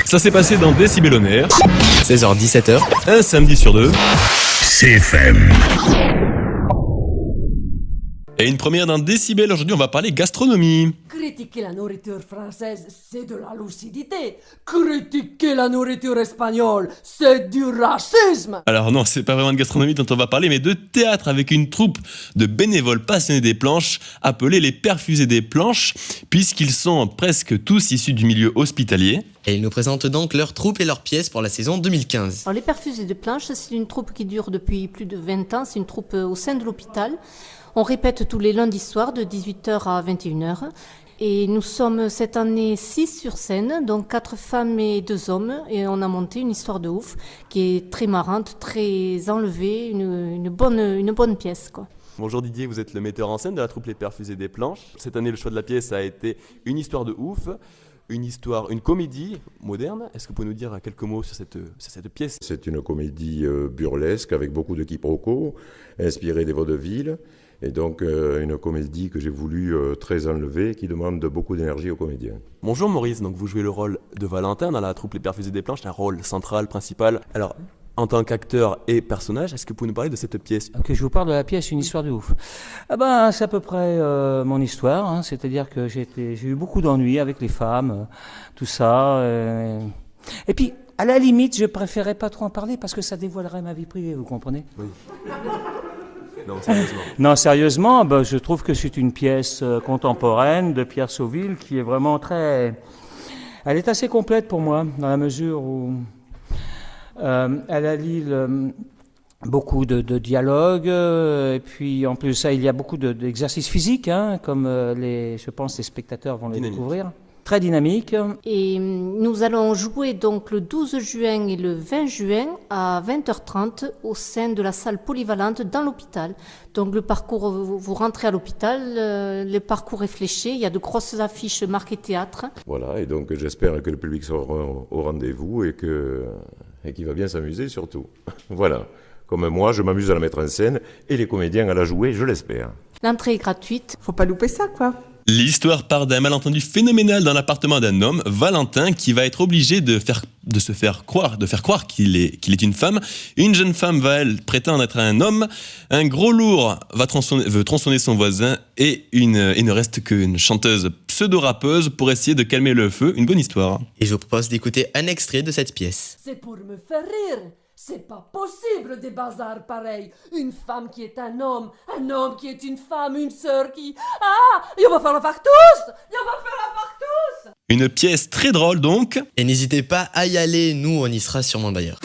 Ça s'est passé dans Décibel on Air, 16h-17h. un samedi sur deux. CFM. Et une première d'un Décibel, aujourd'hui on va parler gastronomie. Critiquer la nourriture française, c'est de la lucidité. Critiquer la nourriture espagnole, c'est du racisme. Alors non, c'est pas vraiment de gastronomie dont on va parler, mais de théâtre avec une troupe de bénévoles passionnés des planches, appelés les perfusés des planches, puisqu'ils sont presque tous issus du milieu hospitalier. Et ils nous présentent donc leur troupe et leurs pièces pour la saison 2015. Alors, les perfusés de planches, c'est une troupe qui dure depuis plus de 20 ans. C'est une troupe au sein de l'hôpital. On répète tous les lundis soirs de 18h à 21h. Et nous sommes cette année 6 sur scène, donc 4 femmes et 2 hommes. Et on a monté une histoire de ouf qui est très marrante, très enlevée, une bonne pièce, quoi. Bonjour Didier, vous êtes le metteur en scène de la troupe Les Perfusés des Planches. Cette année, le choix de la pièce a été une histoire de ouf, une comédie moderne. Est-ce que vous pouvez nous dire quelques mots sur cette pièce ? C'est une comédie burlesque avec beaucoup de quiproquos, inspirée des vaudevilles. Et donc une comédie que j'ai voulu très enlevée, qui demande beaucoup d'énergie aux comédiens. Bonjour Maurice, donc vous jouez le rôle de Valentin dans la troupe Les Perfusés des Planches, un rôle central, principal. Alors, en tant qu'acteur et personnage, est-ce que vous pouvez nous parler de cette pièce ? Que je vous parle de la pièce Une histoire de ouf. C'est à peu près mon histoire, hein. C'est-à-dire que j'ai eu beaucoup d'ennuis avec les femmes, tout ça. Et puis, à la limite, je préférais pas trop en parler parce que ça dévoilerait ma vie privée, vous comprenez ? Oui. Non, sérieusement. Non, sérieusement, je trouve que c'est une pièce contemporaine de Pierre Sauville qui est vraiment très... Elle est assez complète pour moi, dans la mesure où elle allie beaucoup de dialogues, et puis en plus ça, il y a beaucoup d'exercices physiques, hein, comme je pense les spectateurs vont les découvrir. Très dynamique. Et nous allons jouer donc le 12 juin et le 20 juin à 20h30 au sein de la salle polyvalente dans l'hôpital. Donc le parcours, vous rentrez à l'hôpital, le parcours est fléché, il y a de grosses affiches marquées théâtre. Voilà, et donc j'espère que le public sera au rendez-vous et qu'il va bien s'amuser surtout. Voilà, comme moi je m'amuse à la mettre en scène et les comédiens à la jouer, je l'espère. L'entrée est gratuite. Faut pas louper ça, quoi. L'histoire part d'un malentendu phénoménal dans l'appartement d'un homme, Valentin, qui va être obligé de faire croire qu'il est une femme. Une jeune femme va, elle, prétendre être un homme. Un gros lourd veut tronçonner son voisin et il ne reste qu'une chanteuse pseudo-rappeuse pour essayer de calmer le feu. Une bonne histoire. Et je vous propose d'écouter un extrait de cette pièce. C'est pour me faire rire. C'est pas possible des bazars pareils. Une femme qui est un homme qui est une femme, une sœur qui... Ah, on va faire la fartousse. Une pièce très drôle donc. Et n'hésitez pas à y aller, nous on y sera sûrement d'ailleurs.